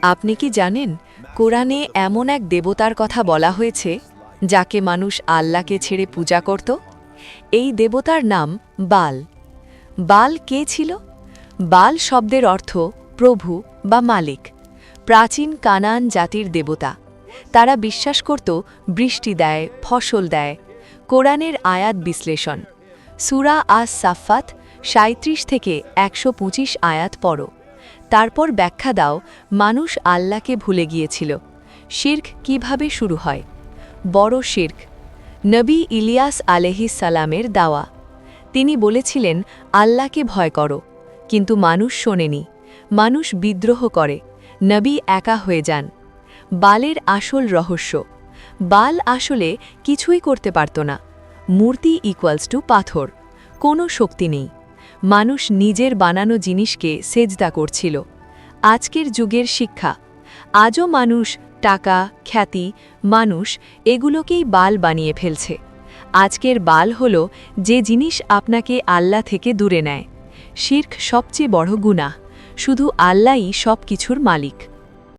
আপনি কি জানেন কোরআনে এমন এক দেবতার কথা বলা হয়েছে যাকে মানুষ আল্লাহকে ছেড়ে পূজা করত? এই দেবতার নাম বাল। বাল কে ছিল? বাল শব্দের অর্থ প্রভু বা মালিক। প্রাচীন কানান জাতির দেবতা। তারা বিশ্বাস করত বৃষ্টি দেয়, ফসল দেয়। কোরআনের আয়াত বিশ্লেষণ। সূরা আস সাফফাত ৩৭ থেকে ১২৫ আয়াত পড়ো। তারপর ব্যাখ্যা দাও মানুষ আল্লাহকে ভুলে গিয়েছিল। শিরক কিভাবে শুরু হয়? বড় শিরক। নবী ইলিয়াস আলাইহিস সালামের দাওয়া। তিনি বলেছিলেন আল্লাহকে ভয় করো, কিন্তু মানুষ শোনেনি। মানুষ বিদ্রোহ করে, নবী একা হয়ে যান। বালের আসল রহস্য। বাল আসলে কিছুই করতে পারত না। মূর্তি ইকুয়ালস টু পাথর, কোনো শক্তি নেই। মানুষ নিজের বানানো জিনিসকে সেজদা করছিল। আজকের যুগের শিক্ষা। আজও মানুষ টাকা, খ্যাতি, মানুষ এগুলোকেই বাল বানিয়ে ফেলছে। আজকের বাল হলো যে জিনিস আপনাকে আল্লাহ থেকে দূরে নেয়। শিরক সবচেয়ে বড় গুনাহ। শুধু আল্লাহই সব কিছুর মালিক।